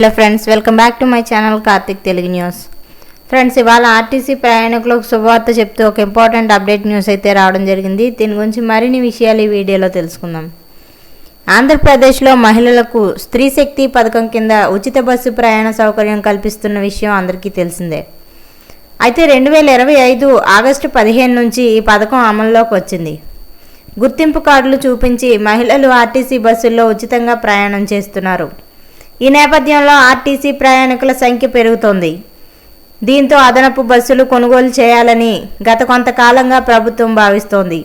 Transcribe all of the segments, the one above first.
Hello friends, welcome back to my channel Karthik Telugu news. Friends, ఇవాళ RTC ప్రయాణికులకు శుభవార్త చెప్తూ ఒక ఇంపార్టెంట్ అప్డేట్ న్యూస్ అయితే రావడం జరిగింది. దీని గురించి మరిన్ని విషయాలు ఈ వీడియోలో తెలుసుకుందాం. ఆంధ్రప్రదేశ్లో మహిళలకు స్త్రీ శక్తి పథకం కింద ఉచిత బస్సు ప్రయాణ సౌకర్యం కల్పిస్తున్న విషయం అందరికీ తెలిసిందే. అయితే 2025 ఆగస్టు 15 నుంచి ఈ పథకం అమల్లోకి వచ్చింది. గుర్తింపు కార్డులు చూపించి మహిళలు ఆర్టీసీ బస్సుల్లో ఉచితంగా ప్రయాణం చేస్తున్నారు. ఈ నేపథ్యంలో ఆర్టీసీ ప్రయాణికుల సంఖ్య పెరుగుతోంది. దీంతో అదనపు బస్సులు కొనుగోలు చేయాలని గత కొంతకాలంగా ప్రభుత్వం భావిస్తోంది.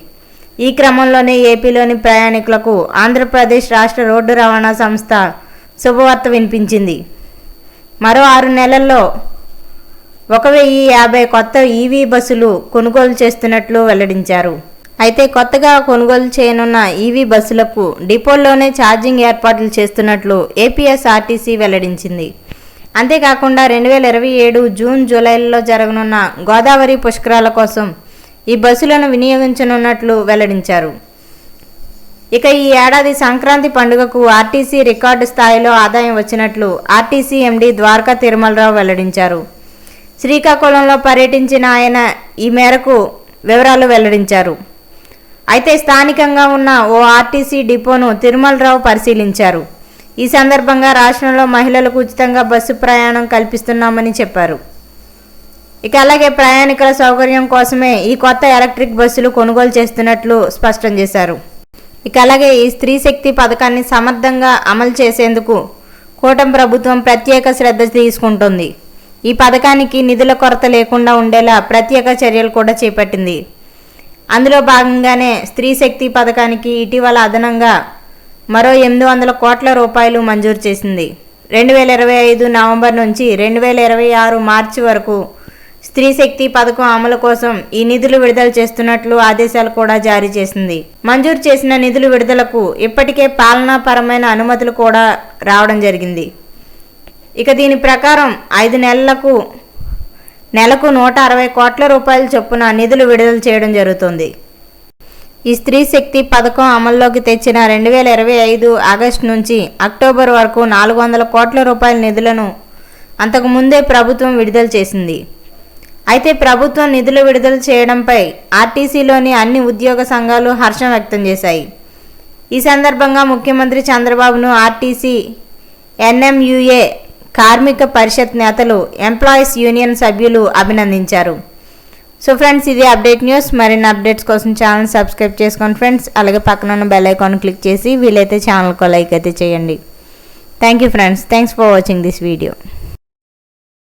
ఈ క్రమంలోనే ఏపీలోని ప్రయాణికులకు ఆంధ్రప్రదేశ్ రాష్ట్ర రోడ్డు రవాణా సంస్థ శుభవార్త వినిపించింది. మరో 6 నెలల్లో 1050 కొత్త ఈవీ బస్సులు కొనుగోలు చేస్తున్నట్లు వెల్లడించారు. అయితే కొత్తగా కొనుగోలు చేయనున్న ఈవీ బస్సులకు డిపోల్లోనే ఛార్జింగ్ ఏర్పాట్లు చేస్తున్నట్లు ఏపీఎస్ఆర్టీసీ వెల్లడించింది. అంతేకాకుండా 2027 జూన్ జూలైలో జరగనున్న గోదావరి పుష్కరాల కోసం ఈ బస్సులను వినియోగించనున్నట్లు వెల్లడించారు. ఇక ఈ ఏడాది సంక్రాంతి పండుగకు ఆర్టీసీ రికార్డు స్థాయిలో ఆదాయం వచ్చినట్లు ఆర్టీసీ ఎండీ ద్వారకా తిరుమలరావు వెల్లడించారు. శ్రీకాకుళంలో పర్యటించిన ఆయన ఈ మేరకు వివరాలు వెల్లడించారు. అయితే స్థానికంగా ఉన్న ఓ ఆర్టీసీ డిపోను తిరుమలరావు పరిశీలించారు. ఈ సందర్భంగా రాష్ట్రంలో మహిళలకు ఉచితంగా బస్సు ప్రయాణం కల్పిస్తున్నామని చెప్పారు. ఇక అలాగే ప్రయాణికుల సౌకర్యం కోసమే ఈ కొత్త ఎలక్ట్రిక్ బస్సులు కొనుగోలు చేస్తున్నట్లు స్పష్టం చేశారు. ఇక అలాగే ఈ స్త్రీ శక్తి పథకాన్ని సమర్థంగా అమలు చేసేందుకు కూటమి ప్రభుత్వం ప్రత్యేక శ్రద్ధ తీసుకుంటుంది. ఈ పథకానికి నిధుల కొరత లేకుండా ఉండేలా ప్రత్యేక చర్యలు కూడా చేపట్టింది. అందులో భాగంగానే స్త్రీ శక్తి పథకానికి ఇటీవల అదనంగా మరో 800 కోట్ల రూపాయలు మంజూరు చేసింది. 2025 నవంబర్ నుంచి 2026 మార్చి వరకు స్త్రీ శక్తి పథకం అమలు కోసం ఈ నిధులు విడుదల చేస్తున్నట్లు ఆదేశాలు కూడా జారీ చేసింది. మంజూరు చేసిన నిధుల విడుదలకు ఇప్పటికే పాలనాపరమైన అనుమతులు కూడా రావడం జరిగింది. ఇక దీని ప్రకారం 5 నెలకు 160 కోట్ల రూపాయల చొప్పున నిధులు విడుదల చేయడం జరుగుతుంది. ఈ స్త్రీ శక్తి పథకం అమల్లోకి తెచ్చిన 2025 ఆగస్టు నుంచి అక్టోబర్ వరకు 400 కోట్ల రూపాయల నిధులను అంతకుముందే ప్రభుత్వం విడుదల చేసింది. అయితే ప్రభుత్వం నిధులు విడుదల చేయడంపై ఆర్టీసీలోని అన్ని ఉద్యోగ సంఘాలు హర్షం వ్యక్తం చేశాయి. ఈ సందర్భంగా ముఖ్యమంత్రి చంద్రబాబును ఆర్టీసీ, ఎన్ఎంయూఏ, కార్మిక పరిషత్ నేతలు, ఎంప్లాయీస్ యూనియన్ సభ్యులు అభినందించారు. సో ఫ్రెండ్స్, ఇది అప్డేట్ న్యూస్. మరిన్ని అప్డేట్స్ కోసం ఛానల్ సబ్స్క్రైబ్ చేసుకోండి ఫ్రెండ్స్. అలాగే పక్కన ఉన్న బెల్ ఐకాన్ క్లిక్ చేసి వీలైతే ఛానల్కు లైక్ అయితే చేయండి. Thank you friends. Thanks for watching this video.